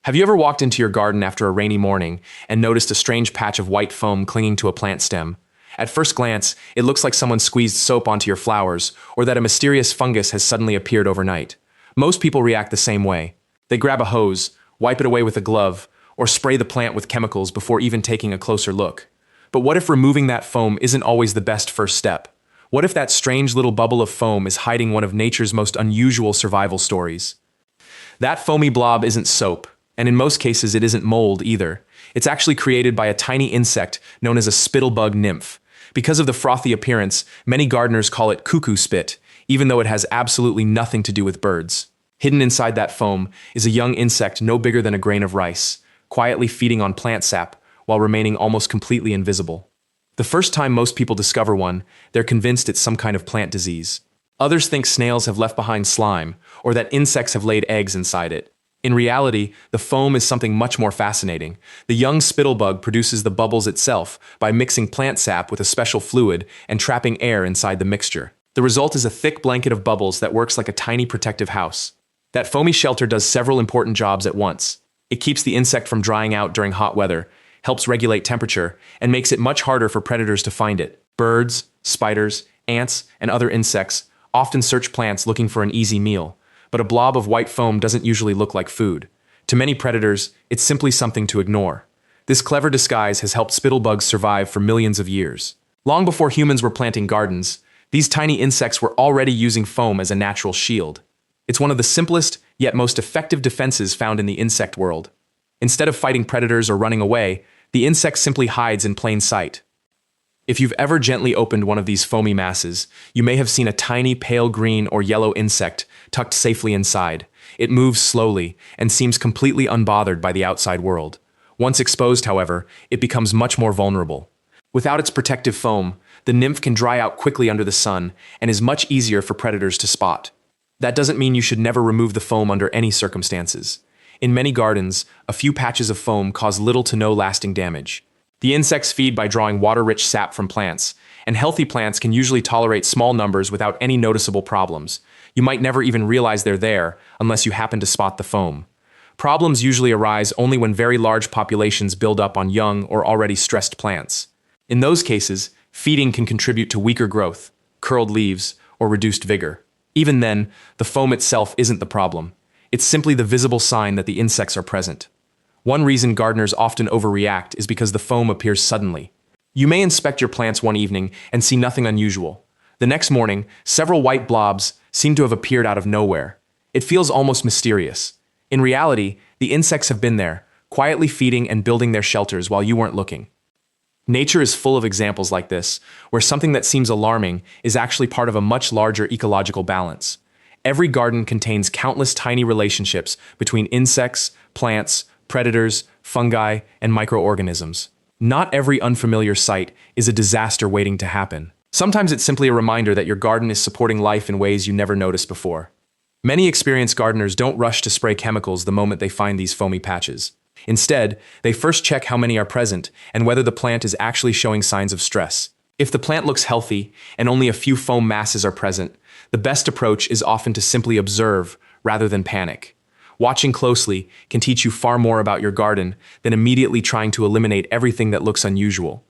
Have you ever walked into your garden after a rainy morning and noticed a strange patch of white foam clinging to a plant stem? At first glance, it looks like someone squeezed soap onto your flowers, or that a mysterious fungus has suddenly appeared overnight. Most people react the same way. They grab a hose, wipe it away with a glove, or spray the plant with chemicals before even taking a closer look. But what if removing that foam isn't always the best first step? What if that strange little bubble of foam is hiding one of nature's most unusual survival stories? That foamy blob isn't soap, and in most cases it isn't mold either. It's actually created by a tiny insect known as a spittlebug nymph. Because of the frothy appearance, many gardeners call it cuckoo spit, even though it has absolutely nothing to do with birds. Hidden inside that foam is a young insect no bigger than a grain of rice, quietly feeding on plant sap while remaining almost completely invisible. The first time most people discover one, they're convinced it's some kind of plant disease. Others think snails have left behind slime, or that insects have laid eggs inside it. In reality, the foam is something much more fascinating. The young spittlebug produces the bubbles itself by mixing plant sap with a special fluid and trapping air inside the mixture. The result is a thick blanket of bubbles that works like a tiny protective house. That foamy shelter does several important jobs at once. It keeps the insect from drying out during hot weather, helps regulate temperature, and makes it much harder for predators to find it. Birds, spiders, ants, and other insects often search plants looking for an easy meal, but a blob of white foam doesn't usually look like food. To many predators, it's simply something to ignore. This clever disguise has helped spittlebugs survive for millions of years. Long before humans were planting gardens, these tiny insects were already using foam as a natural shield. It's one of the simplest, yet most effective defenses found in the insect world. Instead of fighting predators or running away, the insect simply hides in plain sight. If you've ever gently opened one of these foamy masses, you may have seen a tiny pale green or yellow insect tucked safely inside. It moves slowly and seems completely unbothered by the outside world. Once exposed, however, it becomes much more vulnerable. Without its protective foam, the nymph can dry out quickly under the sun and is much easier for predators to spot. That doesn't mean you should never remove the foam under any circumstances. In many gardens, a few patches of foam cause little to no lasting damage. The insects feed by drawing water-rich sap from plants, and healthy plants can usually tolerate small numbers without any noticeable problems. You might never even realize they're there unless you happen to spot the foam. Problems usually arise only when very large populations build up on young or already stressed plants. In those cases, feeding can contribute to weaker growth, curled leaves, or reduced vigor. Even then, the foam itself isn't the problem. It's simply the visible sign that the insects are present. One reason gardeners often overreact is because the foam appears suddenly. You may inspect your plants one evening and see nothing unusual. The next morning, several white blobs seem to have appeared out of nowhere. It feels almost mysterious. In reality, the insects have been there, quietly feeding and building their shelters while you weren't looking. Nature is full of examples like this, where something that seems alarming is actually part of a much larger ecological balance. Every garden contains countless tiny relationships between insects, plants, predators, fungi, and microorganisms. Not every unfamiliar sight is a disaster waiting to happen. Sometimes it's simply a reminder that your garden is supporting life in ways you never noticed before. Many experienced gardeners don't rush to spray chemicals the moment they find these foamy patches. Instead, they first check how many are present and whether the plant is actually showing signs of stress. If the plant looks healthy and only a few foam masses are present, the best approach is often to simply observe rather than panic. Watching closely can teach you far more about your garden than immediately trying to eliminate everything that looks unusual.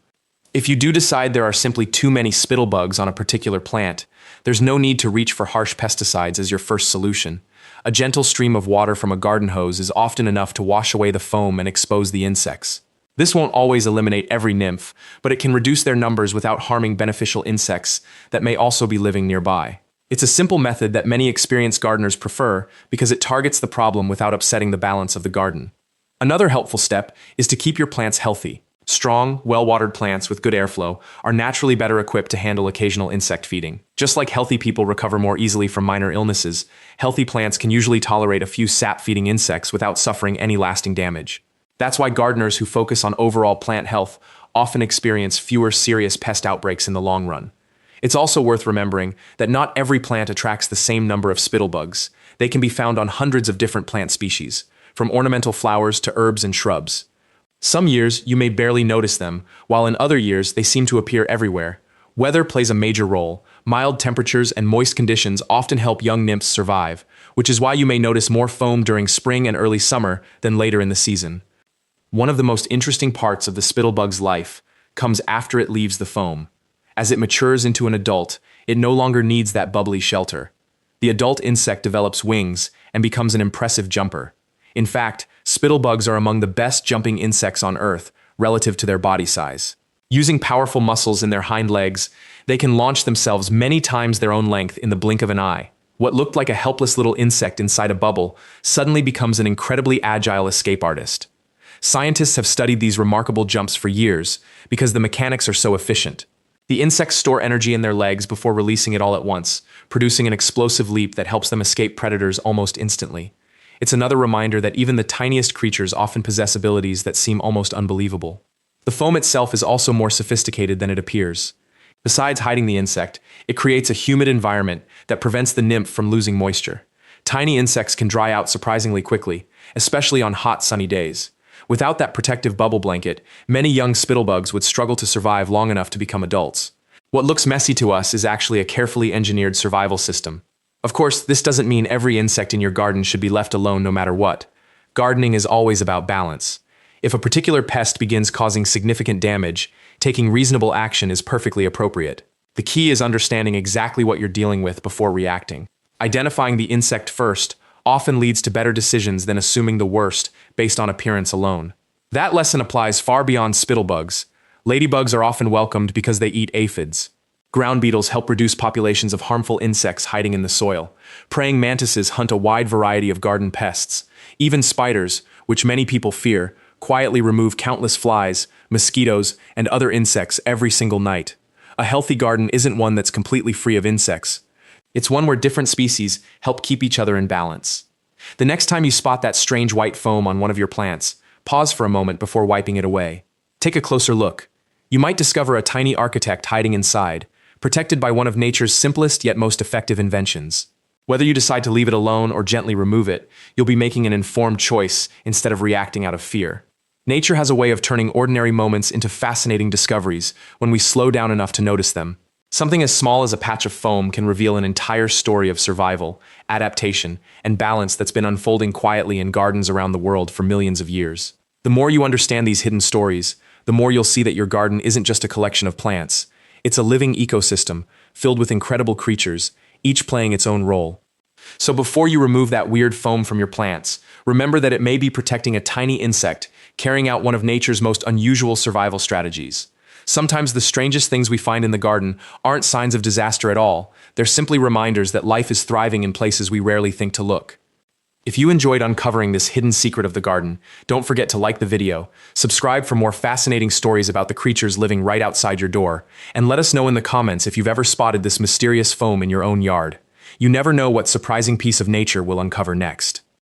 If you do decide there are simply too many spittlebugs on a particular plant, there's no need to reach for harsh pesticides as your first solution. A gentle stream of water from a garden hose is often enough to wash away the foam and expose the insects. This won't always eliminate every nymph, but it can reduce their numbers without harming beneficial insects that may also be living nearby. It's a simple method that many experienced gardeners prefer because it targets the problem without upsetting the balance of the garden. Another helpful step is to keep your plants healthy. Strong, well-watered plants with good airflow are naturally better equipped to handle occasional insect feeding. Just like healthy people recover more easily from minor illnesses, healthy plants can usually tolerate a few sap-feeding insects without suffering any lasting damage. That's why gardeners who focus on overall plant health often experience fewer serious pest outbreaks in the long run. It's also worth remembering that not every plant attracts the same number of spittlebugs. They can be found on hundreds of different plant species, from ornamental flowers to herbs and shrubs. Some years you may barely notice them, while in other years they seem to appear everywhere. Weather plays a major role. Mild temperatures and moist conditions often help young nymphs survive, which is why you may notice more foam during spring and early summer than later in the season. One of the most interesting parts of the spittlebug's life comes after it leaves the foam. As it matures into an adult, it no longer needs that bubbly shelter. The adult insect develops wings and becomes an impressive jumper. In fact, spittlebugs are among the best jumping insects on Earth relative to their body size. Using powerful muscles in their hind legs, they can launch themselves many times their own length in the blink of an eye. What looked like a helpless little insect inside a bubble suddenly becomes an incredibly agile escape artist. Scientists have studied these remarkable jumps for years because the mechanics are so efficient. The insects store energy in their legs before releasing it all at once, producing an explosive leap that helps them escape predators almost instantly. It's another reminder that even the tiniest creatures often possess abilities that seem almost unbelievable. The foam itself is also more sophisticated than it appears. Besides hiding the insect, it creates a humid environment that prevents the nymph from losing moisture. Tiny insects can dry out surprisingly quickly, especially on hot, sunny days. Without that protective bubble blanket, many young spittlebugs would struggle to survive long enough to become adults. What looks messy to us is actually a carefully engineered survival system. Of course, this doesn't mean every insect in your garden should be left alone no matter what. Gardening is always about balance. If a particular pest begins causing significant damage, taking reasonable action is perfectly appropriate. The key is understanding exactly what you're dealing with before reacting. Identifying the insect first often leads to better decisions than assuming the worst based on appearance alone. That lesson applies far beyond spittlebugs. Ladybugs are often welcomed because they eat aphids. Ground beetles help reduce populations of harmful insects hiding in the soil. Praying mantises hunt a wide variety of garden pests. Even spiders, which many people fear, quietly remove countless flies, mosquitoes, and other insects every single night. A healthy garden isn't one that's completely free of insects. It's one where different species help keep each other in balance. The next time you spot that strange white foam on one of your plants, pause for a moment before wiping it away. Take a closer look. You might discover a tiny architect hiding inside, protected by one of nature's simplest yet most effective inventions. Whether you decide to leave it alone or gently remove it, you'll be making an informed choice instead of reacting out of fear. Nature has a way of turning ordinary moments into fascinating discoveries when we slow down enough to notice them. Something as small as a patch of foam can reveal an entire story of survival, adaptation, and balance that's been unfolding quietly in gardens around the world for millions of years. The more you understand these hidden stories, the more you'll see that your garden isn't just a collection of plants. It's a living ecosystem filled with incredible creatures, each playing its own role. So before you remove that weird foam from your plants, remember that it may be protecting a tiny insect carrying out one of nature's most unusual survival strategies. Sometimes the strangest things we find in the garden aren't signs of disaster at all. They're simply reminders that life is thriving in places we rarely think to look. If you enjoyed uncovering this hidden secret of the garden, don't forget to like the video, subscribe for more fascinating stories about the creatures living right outside your door, and let us know in the comments if you've ever spotted this mysterious foam in your own yard. You never know what surprising piece of nature we'll uncover next.